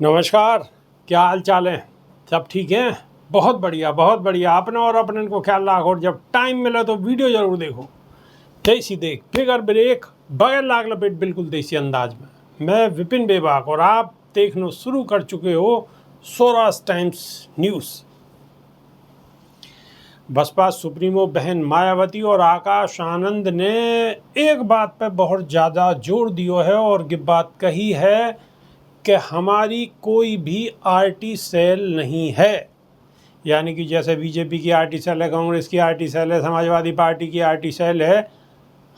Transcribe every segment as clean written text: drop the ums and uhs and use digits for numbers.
नमस्कार। क्या हाल चाल है? सब ठीक हैं? बहुत बढ़िया, बहुत बढ़िया। अपना और अपने को ख्याल रखो और जब टाइम मिले तो वीडियो जरूर देखो। देसी देख फिगर ब्रेक बगैर लाग लपेट बिल्कुल देसी अंदाज में। मैं विपिन बेबाक और आप देखना शुरू कर चुके हो Swaraj times news. BSP supremo बहन मायावती और आकाश आनंद ने एक बात पर बहुत ज़्यादा जोर दिया है और ये बात कही है कि हमारी कोई भी आरटी सेल नहीं है। यानी कि जैसे बीजेपी की आरटी सेल है, कांग्रेस की आरटी सेल है, समाजवादी पार्टी की आरटी सेल है,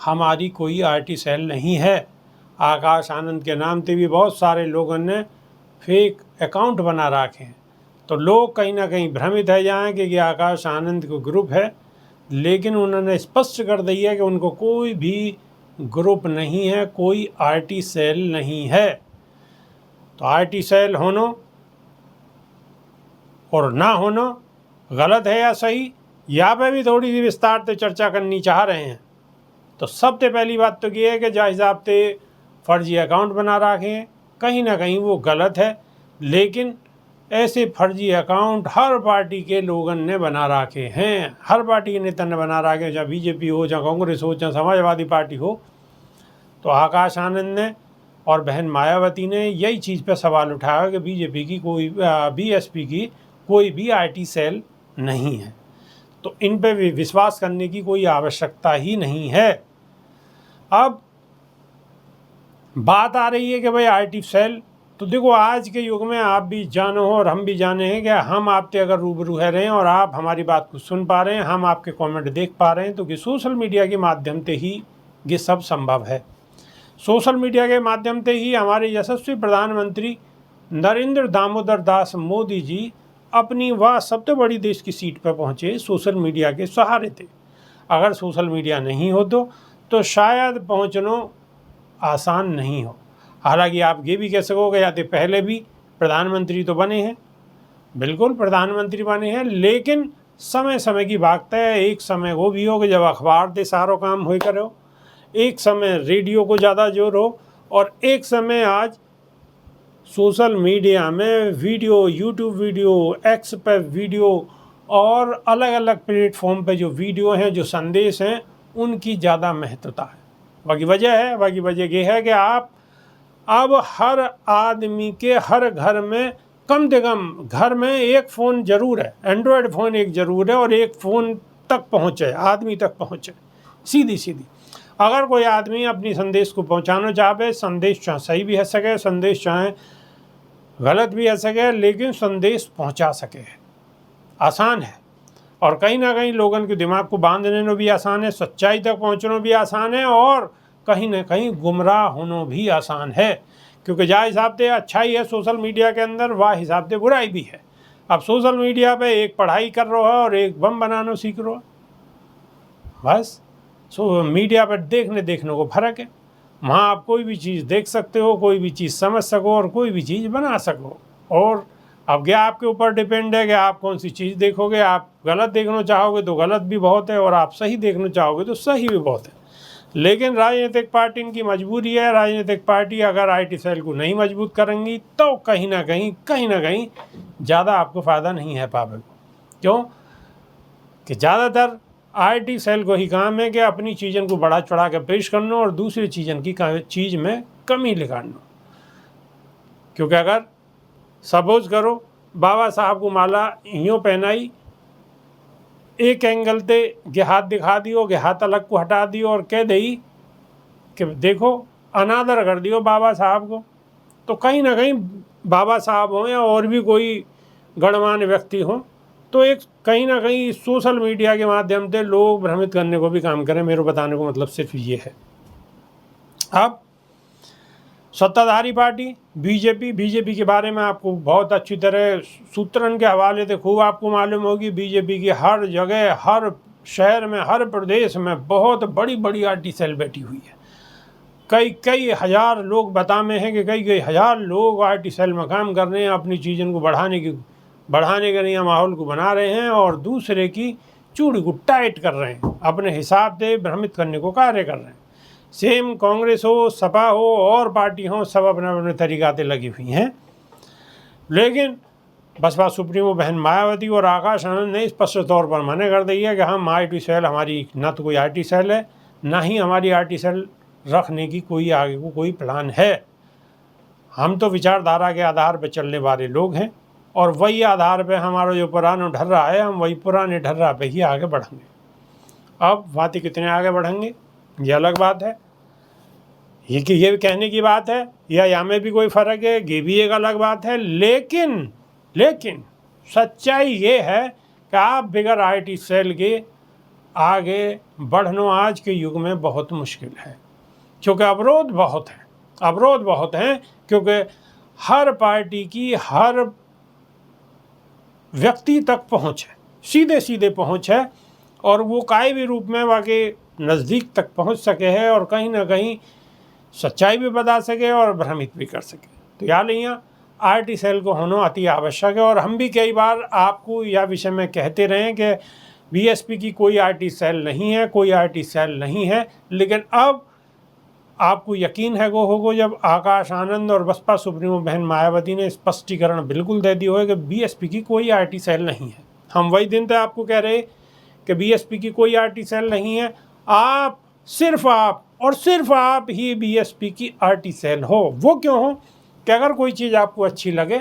हमारी कोई आरटी सेल नहीं है। आकाश आनंद के नाम से भी बहुत सारे लोगों ने फेक अकाउंट बना रखे हैं, तो लोग कहीं ना कहीं भ्रमित है जाएँ कि आकाश आनंद को ग्रुप है, लेकिन उन्होंने स्पष्ट कर दिया कि उनको कोई भी ग्रुप नहीं है, कोई आरटी सेल नहीं है। तो आरटी सेल होना और ना होना गलत है या सही, यहाँ पे भी थोड़ी सी विस्तार से चर्चा करनी चाह रहे हैं। तो सबसे पहली बात तो ये है कि जहाँ हिसाब से फर्जी अकाउंट बना रखे हैं, कहीं ना कहीं वो गलत है। लेकिन ऐसे फर्जी अकाउंट हर पार्टी के लोगों ने बना रखे हैं, हर पार्टी के नेता ने बना रखे हैं, चाहे बीजेपी हो, चाहे कांग्रेस हो, चाहे समाजवादी पार्टी हो। तो आकाश आनंद ने और बहन मायावती ने यही चीज़ पर सवाल उठाया कि बीजेपी की कोई बीएसपी की कोई भी आईटी सेल नहीं है, तो इन पे विश्वास करने की कोई आवश्यकता ही नहीं है। अब बात आ रही है कि भाई आईटी सेल, तो देखो आज के युग में आप भी जानो हो और हम भी जाने हैं कि हम आपसे अगर रूबरू है रहे हैं और आप हमारी बात को सुन पा रहे हैं, हम आपके कमेंट देख पा रहे हैं, तो कि सोशल मीडिया के माध्यम से ही ये सब संभव है। सोशल मीडिया के माध्यम से ही हमारे यशस्वी प्रधानमंत्री नरेंद्र दामोदर दास मोदी जी अपनी वह सबसे बड़ी देश की सीट पर पहुँचे सोशल मीडिया के सहारे थे। अगर सोशल मीडिया नहीं हो तो शायद पहुँचना आसान नहीं हो। हालांकि आप ये भी कह सकोगे या तो पहले भी प्रधानमंत्री तो बने हैं, बिल्कुल प्रधानमंत्री बने हैं, लेकिन समय समय की बात है। एक समय वो भी हो कि जब अखबार से सारो काम हो करो, एक समय रेडियो को ज़्यादा जोर हो, और एक समय आज सोशल मीडिया में वीडियो, यूट्यूब वीडियो, एक्स पर वीडियो और अलग अलग प्लेटफॉर्म पर जो वीडियो हैं, जो संदेश हैं, उनकी ज़्यादा महत्वता है। बाकी वजह ये है कि आप अब हर आदमी के हर घर में कम से कम घर में एक फ़ोन ज़रूर है, एंड्रॉयड फ़ोन एक ज़रूर है, और एक फ़ोन तक पहुँचे, आदमी तक पहुँचे सीधी। अगर कोई आदमी अपनी संदेश को पहुँचाना चाहे, संदेश चाहे सही भी है सके, संदेश चाहे गलत भी है सके, लेकिन संदेश पहुँचा सके, आसान है। और कहीं ना कहीं लोगों के दिमाग को बांधने में भी आसान है, सच्चाई तक पहुँचना भी आसान है, और कहीं ना कहीं गुमराह होना भी आसान है। क्योंकि जहाँ हिसाब से अच्छाई है सोशल मीडिया के अंदर, वह हिसाब से बुराई भी है। अब सोशल मीडिया पे एक पढ़ाई कर रहा है और एक बम बनाना सीख रहा है, बस। सो मीडिया पर देखने को फर्क है। वहाँ आप कोई भी चीज़ देख सकते हो, कोई भी चीज़ समझ सको और कोई भी चीज़ बना सको। और अब क्या आपके ऊपर डिपेंड है कि आप कौन सी चीज़ देखोगे। आप गलत देखना चाहोगे तो गलत भी बहुत है, और आप सही देखना चाहोगे तो सही भी बहुत है। लेकिन राजनीतिक पार्टी इनकी मजबूरी है। राजनीतिक पार्टी अगर आईटी सेल को नहीं मजबूत करेंगी तो कहीं ना कहीं ज़्यादा आपको फ़ायदा नहीं है पावे। क्यों कि ज़्यादातर आईटी सेल को ही काम है कि अपनी चीज़ों को बढ़ा चढ़ा के पेश करना और दूसरी चीज़ों की चीज़ में कमी निकालना। क्योंकि अगर सपोज करो बाबा साहब को माला यूँ पहनाई, एक एंगल से के हाथ दिखा दियो, के हाथ अलग को हटा दियो और कह दी कि देखो अनादर कर दियो बाबा साहब को, तो कहीं ना कहीं बाबा साहब हों या और भी कोई गणमान्य व्यक्ति हों, तो एक कहीं ना कहीं सोशल मीडिया के माध्यम से लोग भ्रमित करने को भी काम करें। मेरे बताने को मतलब सिर्फ ये है। अब सत्ताधारी पार्टी बीजेपी के बारे में आपको बहुत अच्छी तरह सूत्रन के हवाले से खूब आपको मालूम होगी। बीजेपी की हर जगह, हर शहर में, हर प्रदेश में बहुत बड़ी आरटी सेल बैठी हुई है। कई हज़ार लोग बता में हैं कि कई हज़ार लोग आरटी सेल में काम कर रहे हैं, अपनी चीज़ों को बढ़ाने के लिए माहौल को बना रहे हैं और दूसरे की चूड़ी को टाइट कर रहे हैं, अपने हिसाब से भ्रमित करने को कार्य कर रहे हैं। सेम कांग्रेस हो, सपा हो और पार्टी हो, सब अपने अपने तरीक़ा से लगी हुई हैं। लेकिन बसपा सुप्रीमो बहन मायावती और आकाश आनंद ने स्पष्ट तौर पर मना कर दिया कि हम IT सेल, हमारी न तो कोई IT सेल है, ना ही हमारी IT सेल रखने की कोई आगे को कोई प्लान है। हम तो विचारधारा के आधार पर चलने वाले लोग हैं और वही आधार पे हमारा जो पुराना ढर्रा है, हम वही पुराने ढर्रा पे ही आगे बढ़ेंगे। अब बातें कितने आगे बढ़ेंगे ये अलग बात है, ये कहने की बात है, या में भी कोई फ़र्क है, ये भी एक अलग बात है। लेकिन सच्चाई ये है कि आप बगैर IT सेल के आगे बढ़ना आज के युग में बहुत मुश्किल है, क्योंकि अवरोध बहुत हैं, क्योंकि हर पार्टी की हर व्यक्ति तक पहुंच है, सीधे पहुंच है, और वो काई भी रूप में वाकई नज़दीक तक पहुंच सके है और कहीं ना कहीं सच्चाई भी बता सके और भ्रमित भी कर सके। तो यार यहाँ IT सेल को होना अति आवश्यक है। और हम भी कई बार आपको यह विषय में कहते रहे कि BSP की कोई IT सेल नहीं है, कोई IT सेल नहीं है। लेकिन अब आपको यकीन है वो होगा जब आकाश आनंद और बसपा सुप्रीमो बहन मायावती ने स्पष्टीकरण बिल्कुल दे दिया है कि BSP की कोई IT सेल नहीं है। हम वही दिन तक आपको कह रहे कि BSP की कोई IT सेल नहीं है, आप सिर्फ आप ही BSP की RT सेल हो। वो क्यों हो कि अगर कोई चीज़ आपको अच्छी लगे,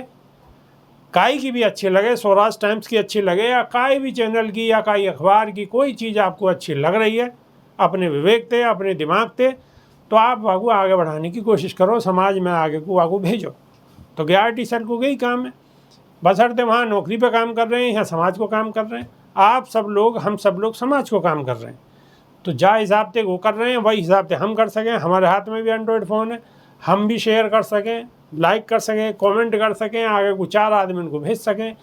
काई की भी अच्छी लगे, स्वराज टाइम्स की अच्छी लगे, या काई भी चैनल की या काई अखबार की कोई चीज़ आपको अच्छी लग रही है अपने विवेक से, अपने दिमाग से, तो आप वागू आगे बढ़ाने की कोशिश करो, समाज में आगे को वागू भेजो। तो RT सेल को यही काम है, बशर्ते वहाँ नौकरी पे काम कर रहे हैं या समाज को काम कर रहे हैं। आप सब लोग, हम सब लोग समाज को काम कर रहे हैं। तो जा हिसाब से वो कर रहे हैं वही हिसाब से हम कर सकें। हमारे हाथ में भी एंड्रॉयड फ़ोन है, हम भी शेयर कर सकें, लाइक कर सकें, कमेंट कर सकें, आगे को 4 आदमी उनको भेज सकें।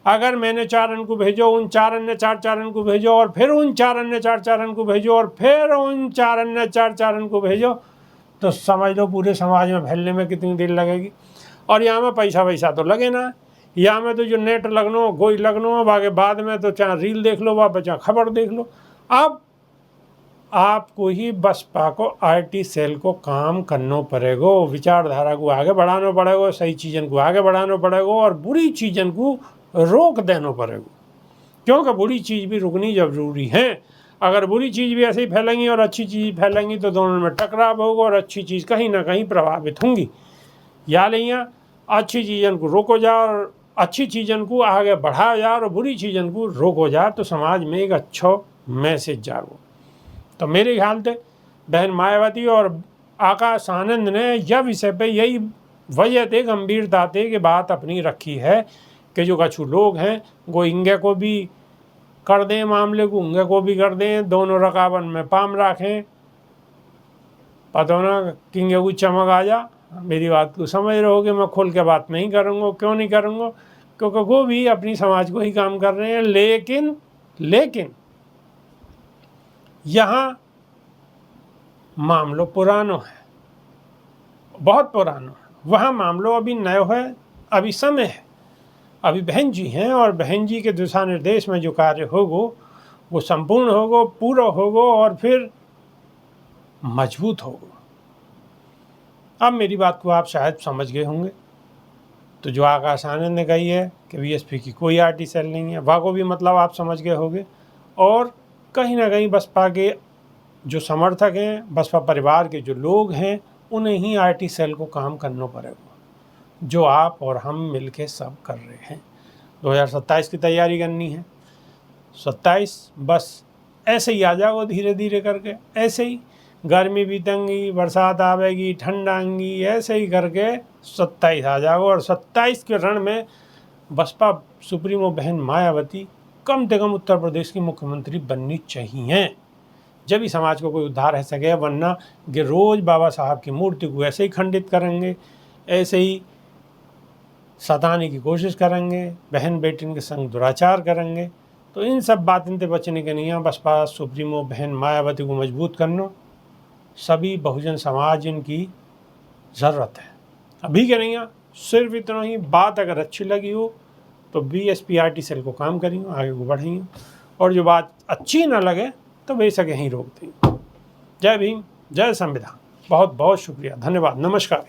अगर मैंने 4 को भेजो, उन 4 अन्य 4 को भेजो, और फिर उन 4 अन्य 4 को भेजो, और फिर उन 4 अन्य 4 को भेजो, तो समझ लो पूरे समाज में फैलने में कितनी देर लगेगी। और यहाँ में पैसा तो लगे ना, यहाँ में तो जो नेट लगनो गोई लगनो, आगे बाद में तो चाहे रील देख लो, वह चाहे खबर देख लो। अब आपको ही बसपा को IT सेल को काम करना पड़ेगा, विचारधारा को आगे बढ़ाना पड़ेगा, सही चीज़न को आगे बढ़ाना पड़ेगा और बुरी चीज़न को रोक देना पड़ेगा, क्योंकि बुरी चीज़ भी रुकनी जरूरी है। अगर बुरी चीज़ भी ऐसे ही फैलेंगी और अच्छी चीज़ फैलेंगी तो दोनों में टकराव होगा और अच्छी चीज़ कहीं ना कहीं प्रभावित होंगी। या नहीं, अच्छी चीज़न को रोको जा और अच्छी चीज़न को आगे बढ़ाया जा और बुरी चीज़न को रोको जा, तो समाज में एक अच्छा मैसेज जागो। तो मेरे ख्याल से बहन मायावती और आकाश आनंद ने यह विषय पे यही वजह थे, गंभीरता थे कि बात अपनी रखी है कि जो कछु लोग हैं वो इंगे को भी कर दें, मामले को इंगे को भी कर दें, दोनों रकाबन में पाम रखें। पता ना किंगे को चमक आ जा। मेरी बात को समझ रहे हो कि मैं खुल के बात नहीं करूँगा। क्यों नहीं करूँगा? क्योंकि वो भी अपनी समाज को ही काम कर रहे हैं। लेकिन यहाँ मामलो पुरानो है, बहुत पुरानो है। वहाँ मामलो अभी नयो है, अभी समय है, अभी बहन जी हैं और बहन जी के दिशा निर्देश में जो कार्य होगो वो संपूर्ण होगो, पूरा होगो और फिर मजबूत होगो। अब मेरी बात को आप शायद समझ गए होंगे। तो जो आकाश आनंद ने कही है कि BSP की कोई RT सेल नहीं है, वह को भी मतलब आप समझ गए होंगे। और कहीं ना कहीं बसपा के जो समर्थक हैं, बसपा परिवार के जो लोग हैं, उन्हें ही RT सेल को काम करना पड़ेगा, जो आप और हम मिलके सब कर रहे हैं। 2027 की तैयारी करनी है। 27 बस ऐसे ही आ जाओ, धीरे धीरे करके, ऐसे ही गर्मी बीतेंगी, बरसात आवेगी, ठंड आएंगी, ऐसे ही करके 27 आ जाओ। और 27 के रण में बसपा सुप्रीमो बहन मायावती कम से कम उत्तर प्रदेश की मुख्यमंत्री बननी चाहिए, जब ही समाज को कोई उद्धार रह सके। वरना कि रोज़ बाबा साहब की मूर्ति को ऐसे ही खंडित करेंगे, ऐसे ही सताने की कोशिश करेंगे, बहन बेटिन के संग दुराचार करेंगे। तो इन सब बातों से बचने के लिए बसपा सुप्रीमो बहन मायावती को मजबूत करना सभी बहुजन समाज इनकी ज़रूरत है। अभी के नहीं, सिर्फ इतना ही। बात अगर अच्छी लगी हो तो BSP RT सेल को काम करिए, आगे को बढ़िए, और जो बात अच्छी ना लगे तो बेशक यहीं रोक दें। जय भीम, जय संविधान। बहुत बहुत शुक्रिया, धन्यवाद, नमस्कार।